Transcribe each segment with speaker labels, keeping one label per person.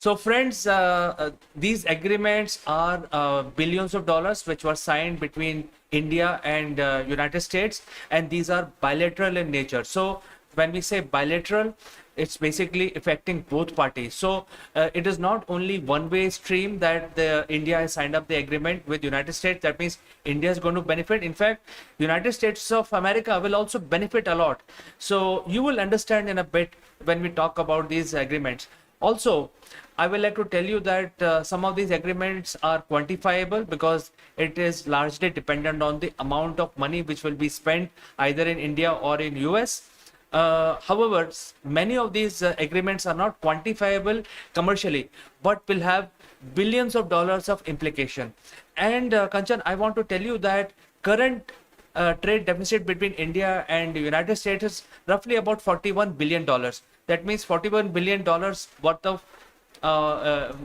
Speaker 1: So friends, these agreements are billions of dollars which were signed between India and United States, and these are bilateral in nature. So when we say bilateral, it's basically affecting both parties. So it is not only one-way stream that India has signed up the agreement with United States. That means India is going to benefit. In fact, United States of America will also benefit a lot. So you will understand in a bit when we talk about these agreements. Also, I would like to tell you that some of these agreements are quantifiable because it is largely dependent on the amount of money which will be spent either in India or in US. However, many of these agreements are not quantifiable commercially, but will have billions of dollars of implication. And Kanchan, I want to tell you that current trade deficit between India and the United States is roughly about $41 billion. That means $41 billion worth of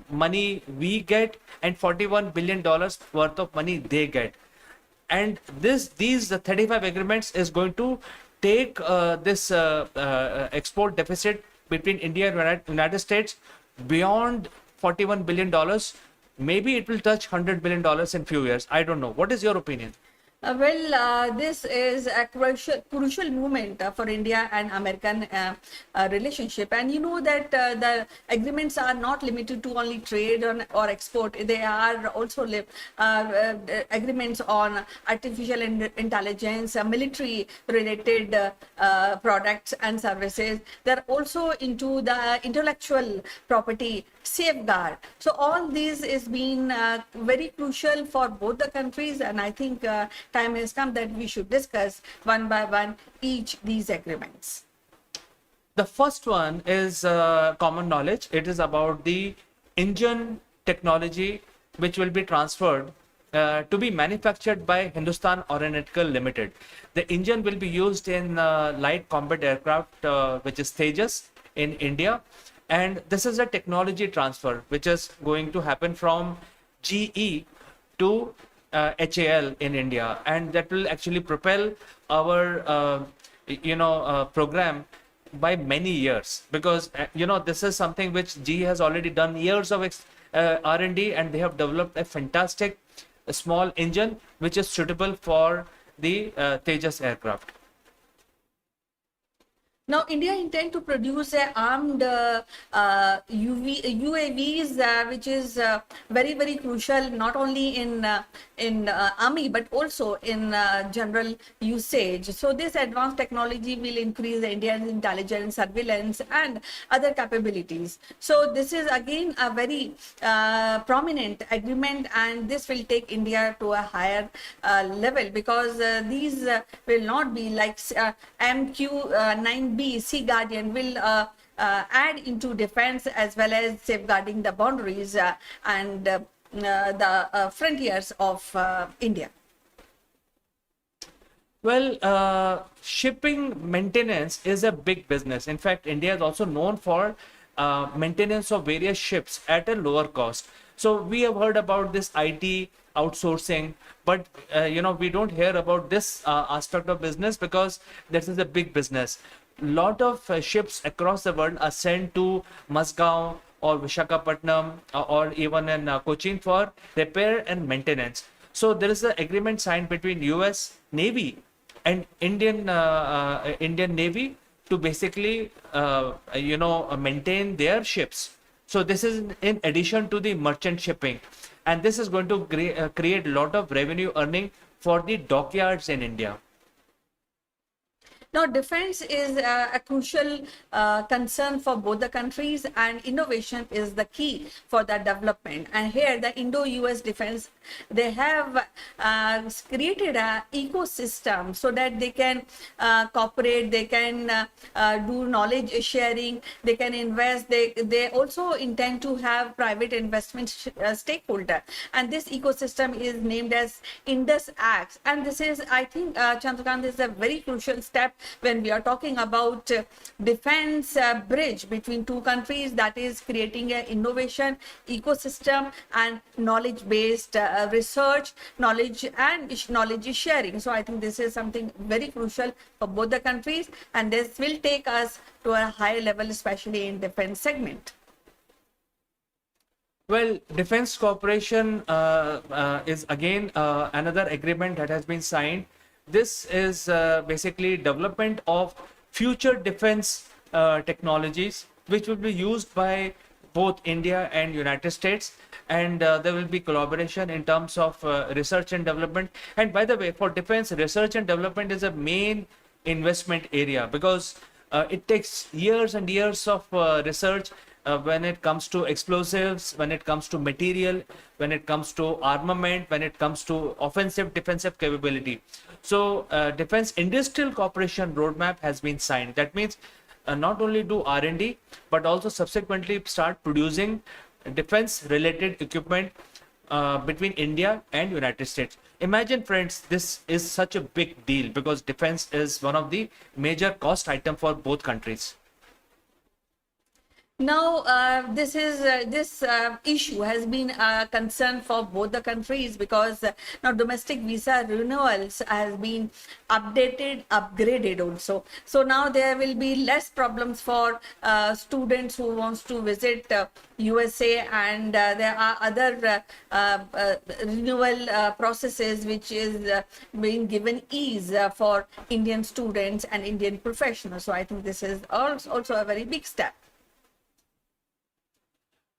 Speaker 1: money we get and $41 billion worth of money they get. And these 35 agreements is going to take this export deficit between India and United States beyond $41 billion. Maybe it will touch $100 billion in few years. I don't know. What is your opinion?
Speaker 2: This is a crucial moment for India and American relationship. And you know that the agreements are not limited to only trade or export. They are also agreements on artificial intelligence, military-related products and services. They're also into the intellectual property safeguard. So all these is being very crucial for both the countries, and I think time has come that we should discuss one by one each these agreements.
Speaker 1: The first one is common knowledge. It is about the engine technology which will be transferred to be manufactured by Hindustan Aeronautical Limited. The engine will be used in light combat aircraft, which is Tejas in India. And this is a technology transfer which is going to happen from GE to HAL in India, and that will actually propel our program by many years, because this is something which GE has already done years of R&D, and they have developed a fantastic small engine which is suitable for the Tejas aircraft.
Speaker 2: Now, India intends to produce armed UAVs, which is very, very crucial, not only in army, but also in general usage. So this advanced technology will increase India's intelligence, surveillance, and other capabilities. So this is again a very prominent agreement, and this will take India to a higher level, because these will not be like MQ-9B. Sea Guardian will add into defense as well as safeguarding the boundaries and the frontiers of India.
Speaker 1: Well, shipping maintenance is a big business. In fact, India is also known for maintenance of various ships at a lower cost. So we have heard about this IT outsourcing, but we don't hear about this aspect of business, because this is a big business. Lot of ships across the world are sent to Muscat or Visakhapatnam or even in Cochin for repair and maintenance. So there is an agreement signed between US Navy and Indian Navy to basically maintain their ships. So this is in addition to the merchant shipping, and this is going to create a lot of revenue earning for the dockyards in India.
Speaker 2: Now, defense is a crucial concern for both the countries, and innovation is the key for that development. And here, the Indo-US defense, they have created an ecosystem so that they can cooperate, they can do knowledge sharing, they can invest. They also intend to have private investment stakeholder. And this ecosystem is named as Indus Acts. And this is, I think, Chandrakant, is a very crucial step when we are talking about defense bridge between two countries, that is creating an innovation ecosystem and knowledge-based research, knowledge sharing. So I think this is something very crucial for both the countries, and this will take us to a higher level, especially in defense segment.
Speaker 1: Well, defense cooperation is again another agreement that has been signed. This is basically development of future defense technologies, which will be used by both India and United States. And there will be collaboration in terms of research and development. And by the way, for defense, research and development is a main investment area because it takes years and years of research when it comes to explosives, when it comes to material, when it comes to armament, when it comes to offensive, defensive capability. So, defense industrial cooperation roadmap has been signed. That means not only do R&D, but also subsequently start producing defense-related equipment between India and United States. Imagine, friends, this is such a big deal because defense is one of the major cost item for both countries.
Speaker 2: Now, this issue has been a concern for both the countries because now domestic visa renewals has been upgraded also. So now there will be less problems for students who wants to visit USA, and there are other renewal processes which is being given ease for Indian students and Indian professionals. So I think this is also a very big step.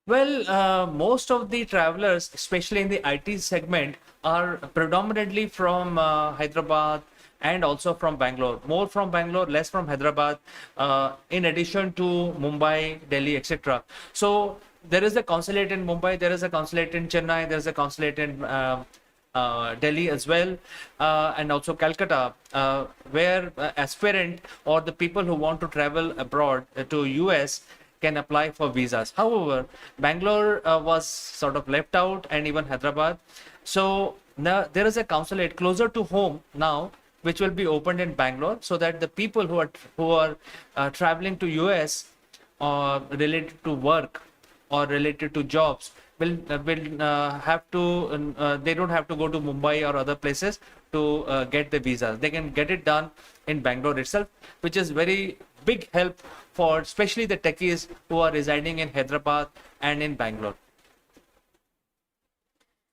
Speaker 1: Well, most of the travelers, especially in the IT segment, are predominantly from Hyderabad and also from Bangalore. More from Bangalore, less from Hyderabad, in addition to Mumbai, Delhi, etc. So there is a consulate in Mumbai, there is a consulate in Chennai, there is a consulate in Delhi as well, and also Calcutta, where aspirant or the people who want to travel abroad to US can apply for visas. However, Bangalore was sort of left out, and even Hyderabad. So now there is a consulate closer to home now, which will be opened in Bangalore, so that the people who are traveling to US related to work or related to jobs will have to they don't have to go to Mumbai or other places to get the visas. They can get it done in Bangalore itself, which is very big help for especially the techies who are residing in Hyderabad and in Bangalore.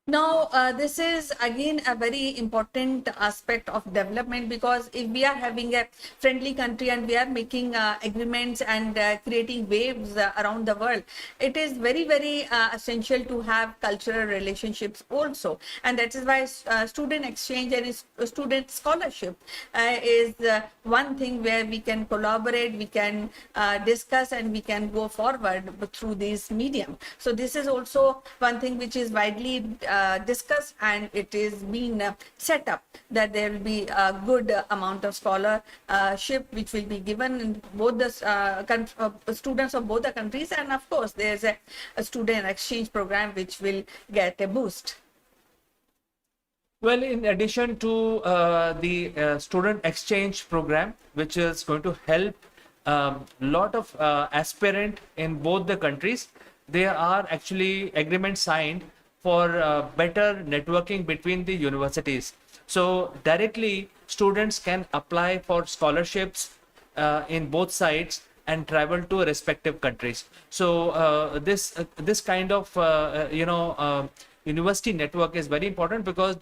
Speaker 2: Now, this is again a very important aspect of development because if we are having a friendly country and we are making agreements and creating waves around the world, it is very, very essential to have cultural relationships also. And that is why student exchange and student scholarship is one thing where we can collaborate, we can discuss, and we can go forward through this medium. So this is also one thing which is widely discussed, and it is being set up that there will be a good amount of scholarship which will be given in both the students of both the countries, and of course there's a student exchange program which will get a boost.
Speaker 1: Well, in addition to the student exchange program, which is going to help lot of aspirant in both the countries, there are actually agreements signed for better networking between the universities. So directly students can apply for scholarships in both sides and travel to respective countries. So this kind of university network is very important because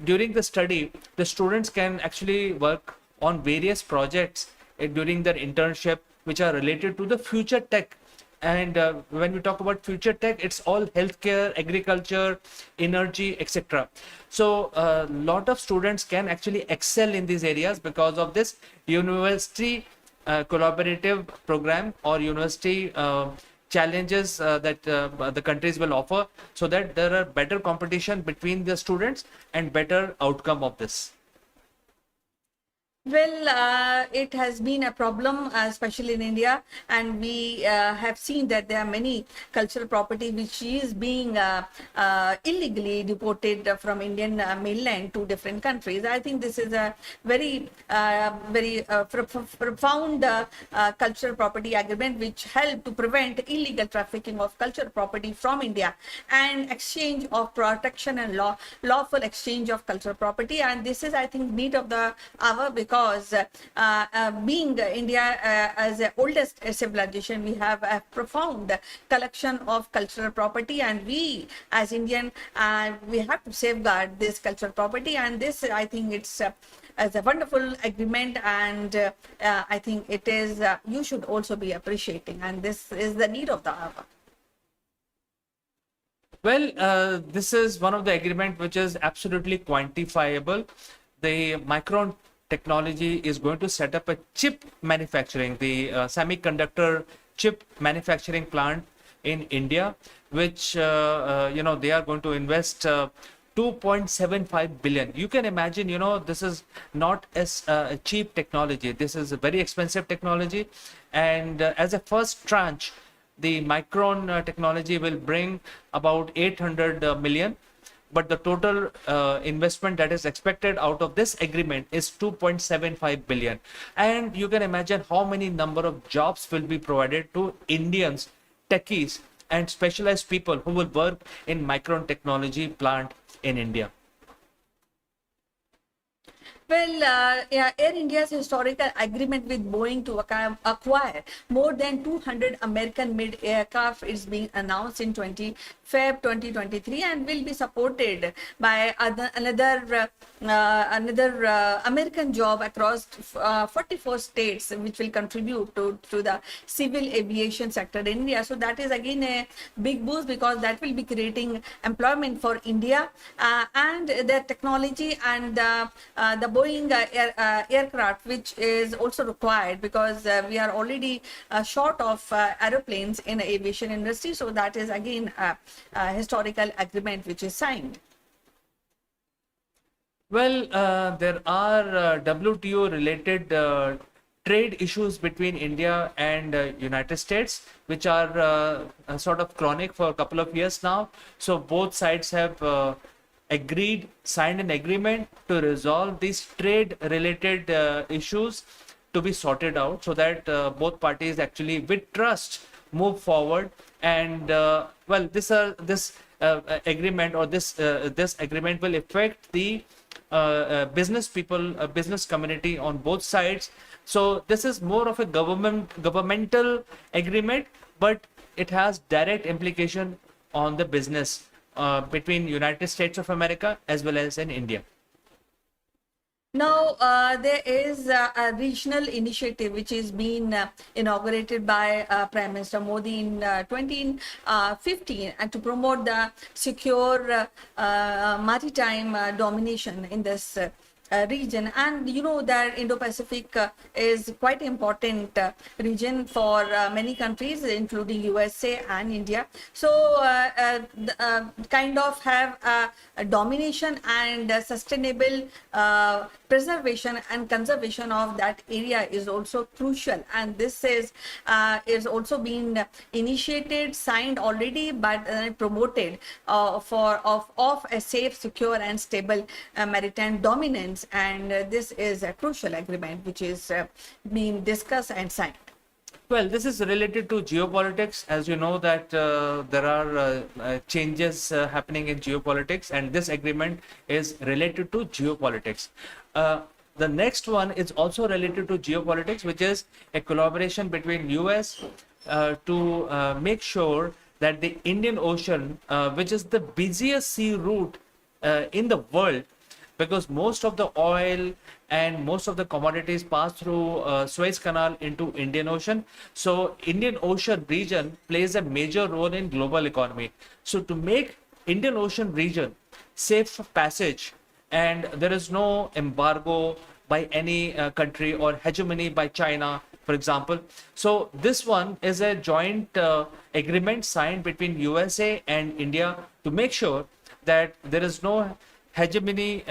Speaker 1: during the study the students can actually work on various projects during their internship which are related to the future tech. And when we talk about future tech, it's all healthcare, agriculture, energy, etc. So a lot of students can actually excel in these areas because of this university collaborative program or university challenges that the countries will offer, so that there are better competition between the students and better outcome of this.
Speaker 2: Well, it has been a problem, especially in India, and we have seen that there are many cultural property which is being illegally deported from Indian mainland to different countries. I think this is a very, profound cultural property agreement which help to prevent illegal trafficking of cultural property from India and exchange of protection and lawful exchange of cultural property. And this is, I think, need of the hour because because being India as the oldest civilization, we have a profound collection of cultural property, and we as Indian, we have to safeguard this cultural property. And this, I think, it's as a wonderful agreement, and I think it is, you should also be appreciating, and this is the need of the hour.
Speaker 1: Well, this is one of the agreement which is absolutely quantifiable. The Micron technology is going to set up a chip manufacturing, the semiconductor chip manufacturing plant in India, which they are going to invest 2.75 billion. You can imagine, this is not as a cheap technology. This is a very expensive technology, and as a first tranche, the Micron technology will bring about 800 million, but the total investment that is expected out of this agreement is 2.75 billion. And you can imagine how many number of jobs will be provided to Indians, techies, and specialized people who will work in Micron technology plant in India.
Speaker 2: Well, yeah, Air India's historical agreement with Boeing to acquire more than 200 American-made aircraft is being announced in Feb 2023 and will be supported by another American job across 44 states, which will contribute to the civil aviation sector in India. So that is again a big boost, because that will be creating employment for India, and the technology and the Boeing aircraft, which is also required, because we are already short of aeroplanes in the aviation industry. So that is again a historical agreement which is signed.
Speaker 1: Well, there are WTO related trade issues between India and United States, which are sort of chronic for a couple of years now. So both sides have signed an agreement to resolve these trade related issues to be sorted out, so that both parties actually with trust move forward. And this agreement, or this agreement will affect the business people, business community on both sides. So this is more of a governmental agreement, but it has direct implication on the business between United States of America as well as in India.
Speaker 2: Now, there is a regional initiative which is being inaugurated by Prime Minister Modi in 2015, and to promote the secure maritime domination in this region. And you know that Indo-Pacific is quite important region for many countries, including USA and India. So kind of have a domination and sustainable preservation and conservation of that area is also crucial. And this is also being initiated, signed already, but promoted of a safe, secure and stable maritime dominance. And this is a crucial agreement which is being discussed and signed.
Speaker 1: Well, this is related to geopolitics. As you know that there are changes happening in geopolitics, and this agreement is related to geopolitics. The next one is also related to geopolitics, which is a collaboration between US to make sure that the Indian Ocean, which is the busiest sea route in the world, because most of the oil and most of the commodities pass through Suez Canal into Indian Ocean. So Indian Ocean region plays a major role in global economy. So to make Indian Ocean region safe for passage, and there is no embargo by any country or hegemony by China, for example. So this one is a joint agreement signed between USA and India to make sure that there is no hegemony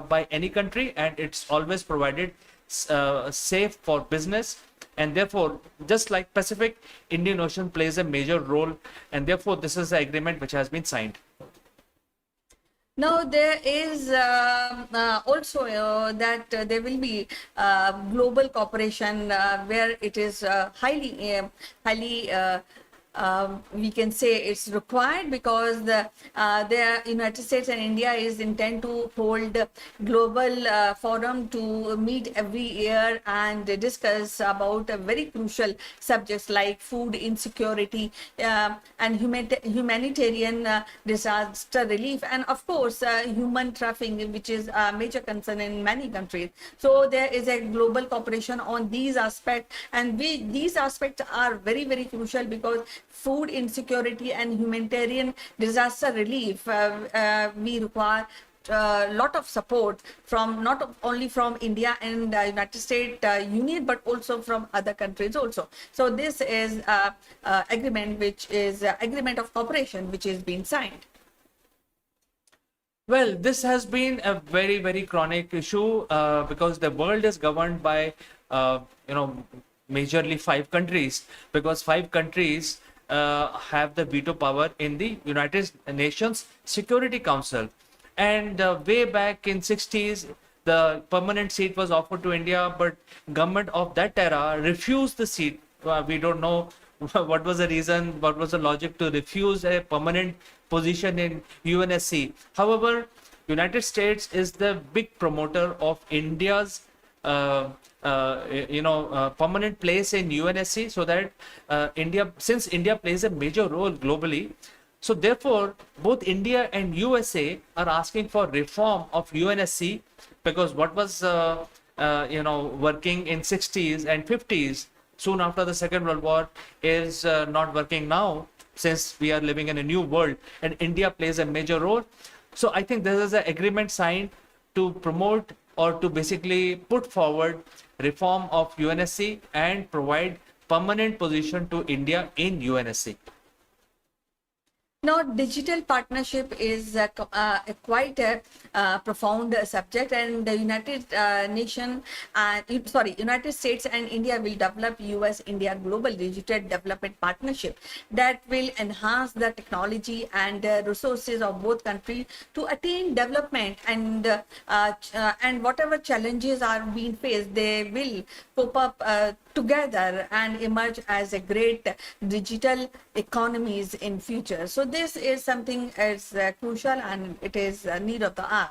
Speaker 1: by any country, and it's always provided safe for business. And therefore, just like Pacific, Indian Ocean plays a major role, and therefore this is the agreement which has been signed.
Speaker 2: Now, there is also that there will be global cooperation where it is highly we can say it's required because the United States and India is intend to hold a global forum to meet every year and discuss about very crucial subjects like food insecurity and humanitarian disaster relief, and of course human trafficking, which is a major concern in many countries. So there is a global cooperation on these aspects, and these aspects are very, very crucial because food insecurity and humanitarian disaster relief, we require a lot of support from not only from India and United States Union, but also from other countries also. So this is agreement, which is agreement of cooperation, which is being signed.
Speaker 1: Well, this has been a very, very chronic issue because the world is governed by, majorly 5 countries, because 5 countries have the veto power in the United Nations Security Council. And way back in 60s, the permanent seat was offered to India, but government of that era refused the seat. We don't know what was the reason, what was the logic to refuse a permanent position in UNSC. However, United States is the big promoter of India's permanent place in UNSC, so that since India plays a major role globally, so therefore both India and USA are asking for reform of UNSC, because what was working in 60s and 50s soon after the Second World War is not working now, since we are living in a new world and India plays a major role. So I think this is an agreement signed to promote or to basically put forward reform of UNSC and provide permanent position to India in UNSC.
Speaker 2: Now, digital partnership is quite a profound subject, and the United States and India will develop US-India Global Digital Development Partnership that will enhance the technology and resources of both countries to attain development, and whatever challenges are being faced, they will cope up together and emerge as a great digital economies in future. So this is something as crucial, and it is a need of the hour.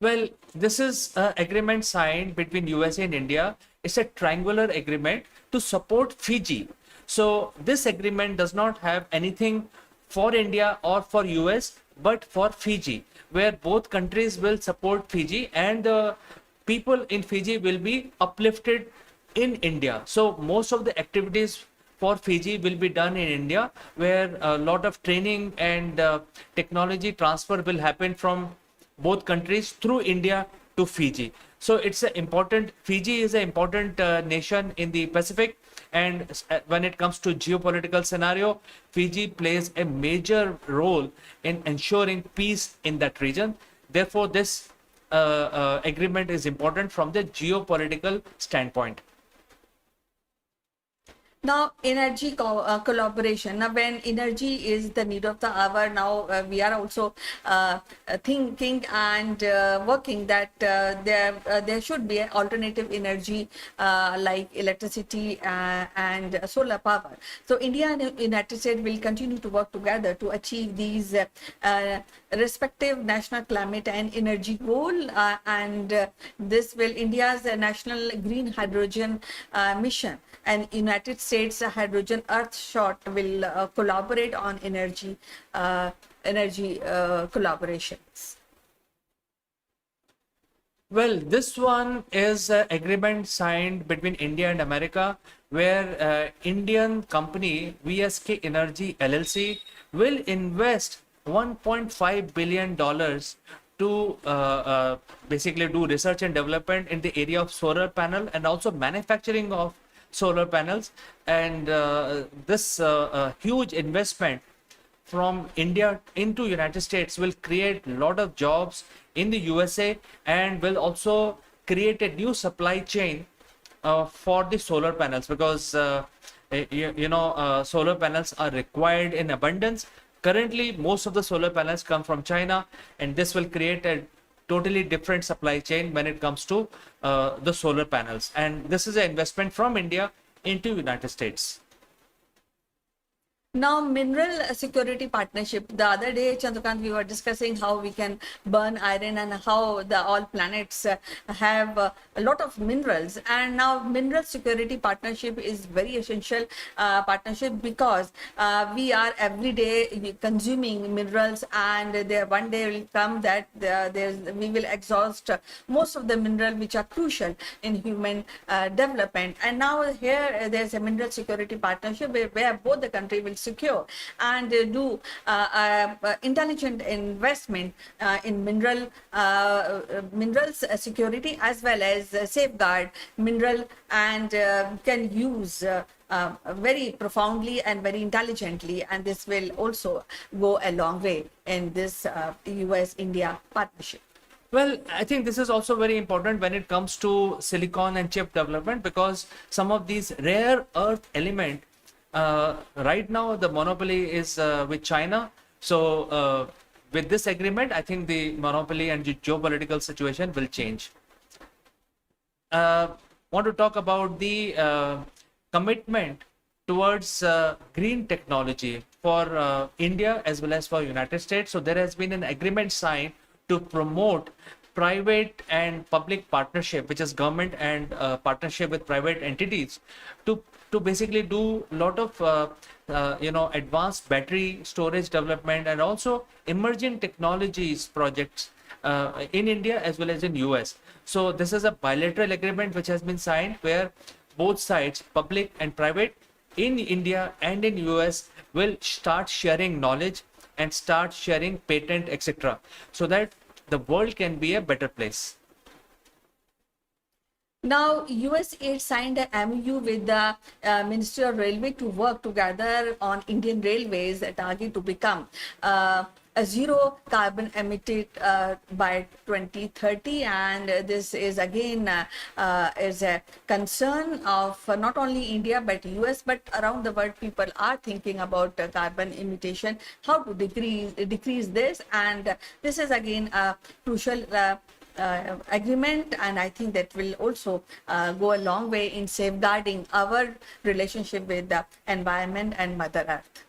Speaker 1: Well, this is an agreement signed between USA and India. It's a triangular agreement to support Fiji. So this agreement does not have anything for India or for US, but for Fiji, where both countries will support Fiji, and the people in Fiji will be uplifted in India. So most of the activities for Fiji will be done in India, where a lot of training and technology transfer will happen from both countries through India to Fiji. So Fiji is an important nation in the Pacific, and when it comes to geopolitical scenario, Fiji plays a major role in ensuring peace in that region. Therefore, this agreement is important from the geopolitical standpoint.
Speaker 2: Now, energy collaboration. Now, when energy is the need of the hour, now we are also thinking and working that there should be an alternative energy like electricity and solar power. So, India and United States will continue to work together to achieve these respective national climate and energy goal, and this will India's national green hydrogen mission, and United States Hydrogen Earth Shot will collaborate on energy collaborations.
Speaker 1: Well, this one is an agreement signed between India and America, where Indian company VSK Energy LLC will invest $1.5 billion to basically do research and development in the area of solar panel and also manufacturing of solar panels. And this huge investment from India into United States will create a lot of jobs in the USA, and will also create a new supply chain for the solar panels, because solar panels are required in abundance. Currently, most of the solar panels come from China, and this will create a totally different supply chain when it comes to the solar panels. And this is an investment from India into United States.
Speaker 2: Now, mineral security partnership. The other day, Chandrakant, we were discussing how we can burn iron and how all planets have a lot of minerals. And now, mineral security partnership is very essential partnership because we are every day consuming minerals, and there one day will come that we will exhaust most of the mineral which are crucial in human development. And now here there's a mineral security partnership where both the country will secure and do intelligent investment in minerals security, as well as safeguard mineral, and can use very profoundly and very intelligently, and this will also go a long way in this US-India partnership.
Speaker 1: Well, I think this is also very important when it comes to silicon and chip development, because some of these rare earth element, right now the monopoly is with China. So with this agreement, I think the monopoly and the geopolitical situation will change. Want to talk about the commitment towards green technology for India as well as for United States. So there has been an agreement signed to promote private and public partnership, which is government and partnership with private entities, to basically do a lot of advanced battery storage development and also emerging technologies projects in India as well as in US. So this is a bilateral agreement which has been signed, where both sides, public and private, in India and in US, will start sharing knowledge and start sharing patent, etc., so that the world can be a better place.
Speaker 2: Now, USAID signed an MOU with the Ministry of Railway to work together on Indian Railways target to become a zero carbon emitted by 2030, and this is again is a concern of not only India but US, but around the world. People are thinking about carbon emission, how to decrease this, and this is again a crucial agreement, and I think that will also go a long way in safeguarding our relationship with the environment and Mother Earth.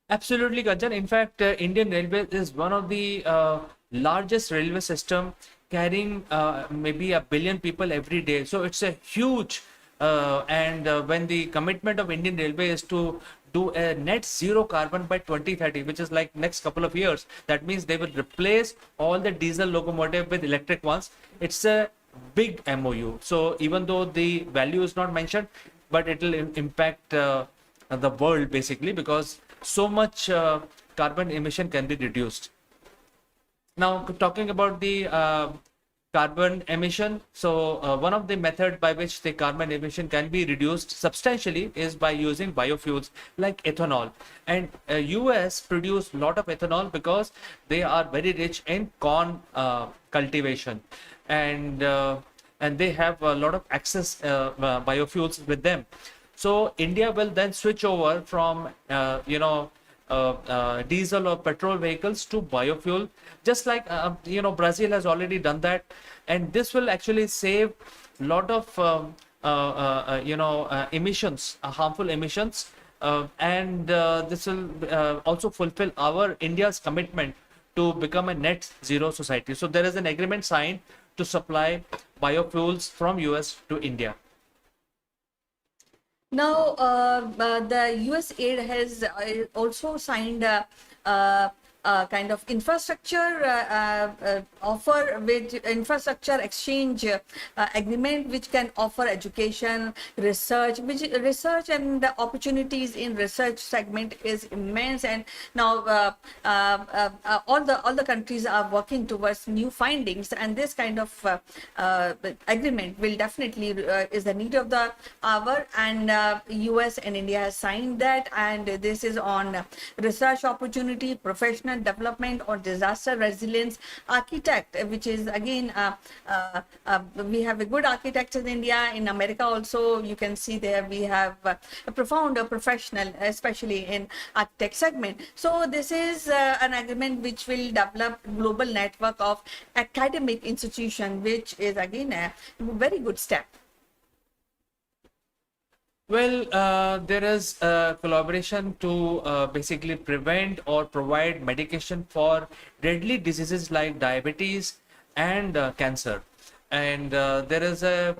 Speaker 1: Absolutely, Kanchan. In fact, Indian Railway is one of the largest railway system, carrying maybe 1 billion people every day. So it's a huge, and when the commitment of Indian Railway is to do a net zero carbon by 2030, which is like next couple of years, that means they will replace all the diesel locomotive with electric ones. It's a big MOU. So even though the value is not mentioned, but it will impact the world basically, because so much carbon emission can be reduced. Now, talking about the carbon emission, so one of the methods by which the carbon emission can be reduced substantially is by using biofuels like ethanol. And US produce a lot of ethanol because they are very rich in corn cultivation, and they have a lot of access biofuels with them. So India will then switch over from diesel or petrol vehicles to biofuel, just like Brazil has already done that, and this will actually save a lot of emissions, harmful emissions, and this will also fulfill our India's commitment to become a net zero society. So there is an agreement signed to supply biofuels from US to India.
Speaker 2: Now, the USAID has also signed kind of infrastructure offer with infrastructure exchange agreement, which can offer education, research, research and the opportunities in research segment is immense. And now all the countries are working towards new findings, and this kind of agreement will definitely is the need of the hour, and US and India has signed that, and this is on research opportunity, professional development, or disaster resilience architect, which is again we have a good architect in India. In America also, you can see there we have a profound professional, especially in architect segment. So this is an agreement which will develop global network of academic institution, which is again a very good step.
Speaker 1: Well, there is collaboration to basically prevent or provide medication for deadly diseases like diabetes and cancer. And there is a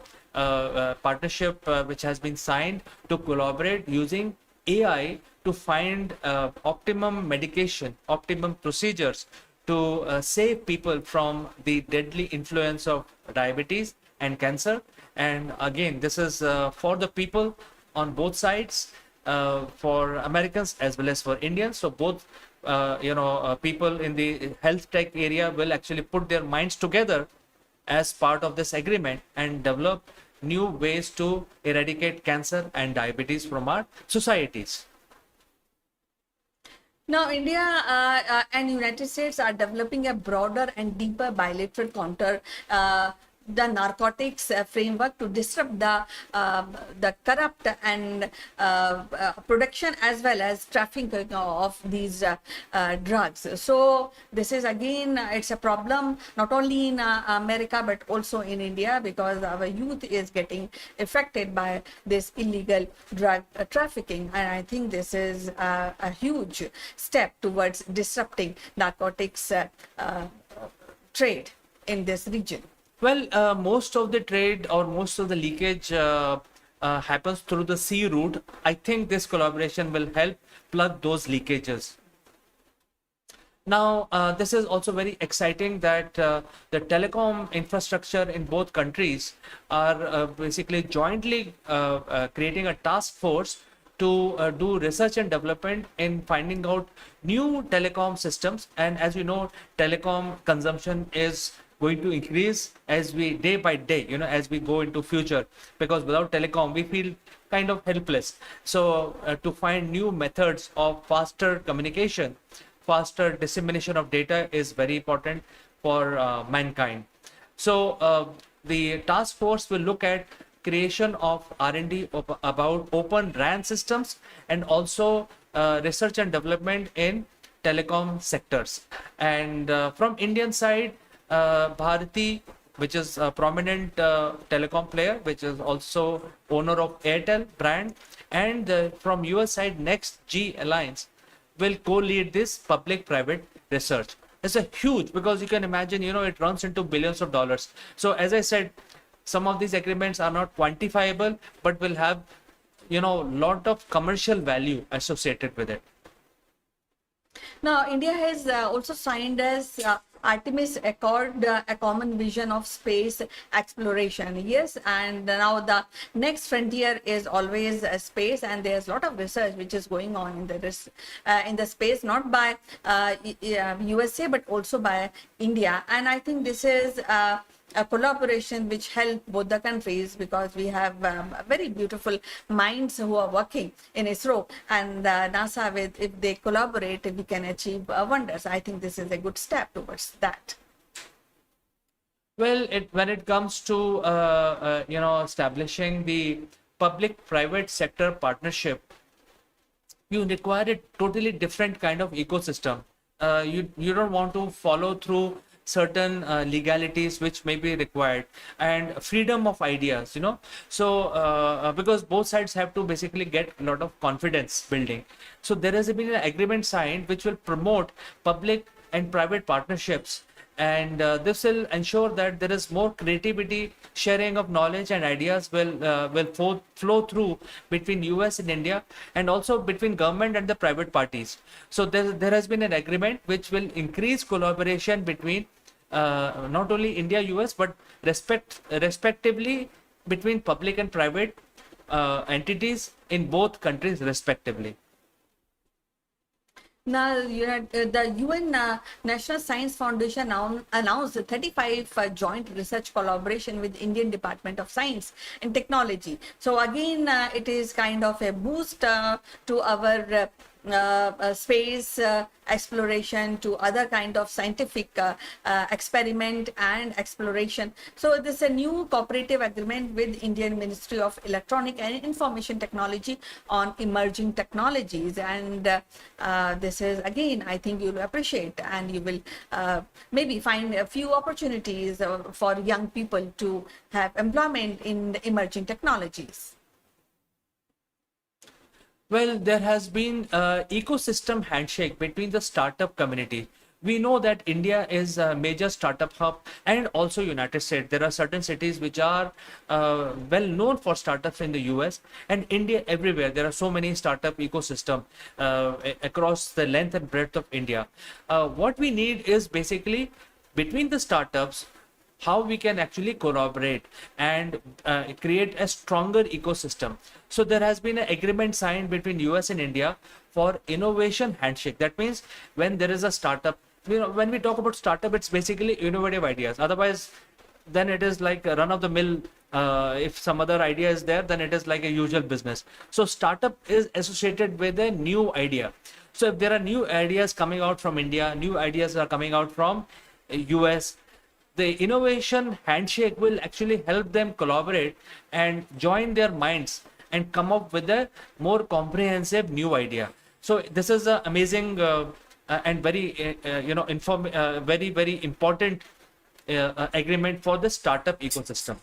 Speaker 1: partnership which has been signed to collaborate using AI to find optimum medication, optimum procedures to save people from the deadly influence of diabetes and cancer. And again, this is for the people on both sides, for Americans as well as for Indians. So both, people in the health tech area will actually put their minds together as part of this agreement and develop new ways to eradicate cancer and diabetes from our societies.
Speaker 2: Now, India and United States are developing a broader and deeper bilateral counter the narcotics framework to disrupt the corrupt and production as well as trafficking of these drugs. So this is again, it's a problem not only in America but also in India, because our youth is getting affected by this illegal drug trafficking, and I think this is a huge step towards disrupting narcotics trade in this region.
Speaker 1: Well, most of the trade or most of the leakage happens through the sea route. I think this collaboration will help plug those leakages. Now, this is also very exciting that the telecom infrastructure in both countries are basically jointly creating a task force to do research and development in finding out new telecom systems. And as you know, telecom consumption is going to increase as we day by day, as we go into future, because without telecom we feel kind of helpless. So to find new methods of faster communication, faster dissemination of data is very important for mankind. So the task force will look at creation of R&D about open RAN systems, and also research and development in telecom sectors. And from Indian side, Bharati, which is a prominent telecom player, which is also owner of Airtel brand, and from US side, Next G Alliance will co-lead this public-private research. It's a huge, because you can imagine, it runs into billions of dollars. So as I said, some of these agreements are not quantifiable, but will have, lot of commercial value associated with it.
Speaker 2: Now, India has also signed as Artemis Accord, a common vision of space exploration. Yes, and now the next frontier is always space, and there's a lot of research which is going on in the space, not by USA but also by India. And I think this is a collaboration which help both the countries, because we have very beautiful minds who are working in ISRO and NASA. If they collaborate, we can achieve wonders. I think this is a good step towards that.
Speaker 1: Well, when it comes to establishing the public-private sector partnership, you require a totally different kind of ecosystem. You don't want to follow through certain legalities which may be required, and freedom of ideas, so because both sides have to basically get a lot of confidence building. So there has been an agreement signed which will promote public and private partnerships, and this will ensure that there is more creativity, sharing of knowledge and ideas will flow through between US and India, and also between government and the private parties. So there has been an agreement which will increase collaboration between not only India, US, but respectively between public and private entities in both countries respectively.
Speaker 2: Now, the UN National Science Foundation now announced 35 joint research collaboration with Indian Department of Science and Technology. So again, it is kind of a boost to our space exploration, to other kind of scientific experiment and exploration. So this is a new cooperative agreement with Indian Ministry of Electronic and Information Technology on emerging technologies, and this is again, I think you'll appreciate, and you will maybe find a few opportunities for young people to have employment in the emerging technologies.
Speaker 1: Well, there has been ecosystem handshake between the startup community. We know that India is a major startup hub, and also United States. There are certain cities which are well known for startups in the US, and India everywhere. There are so many startup ecosystem across the length and breadth of India. What we need is basically between the startups how we can actually collaborate and create a stronger ecosystem. So there has been an agreement signed between US and India for innovation handshake. That means when there is a startup, when we talk about startup, it's basically innovative ideas. Otherwise, then it is like a run of the mill. If some other idea is there, then it is like a usual business. So startup is associated with a new idea. So if there are new ideas coming out from India, new ideas are coming out from US, the innovation handshake will actually help them collaborate and join their minds and come up with a more comprehensive new idea. So this is an amazing and very very important agreement for the startup ecosystem.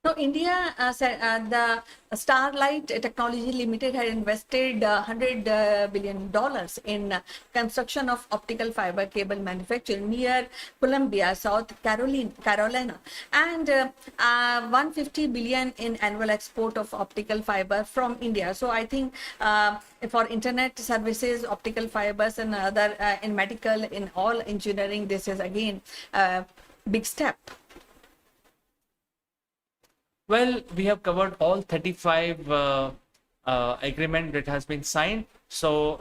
Speaker 2: Now, India, the Starlight Technology Limited had invested $100 billion in construction of optical fiber cable manufacturing near Columbia, South Carolina, and 150 billion in annual export of optical fiber from India. So I think for internet services, optical fibers, and other in medical, in all engineering, this is again a big step.
Speaker 1: Well, we have covered all 35 agreement that has been signed. So,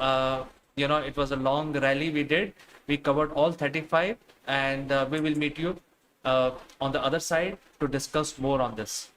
Speaker 1: it was a long rally we did. We covered all 35, and we will meet you on the other side to discuss more on this.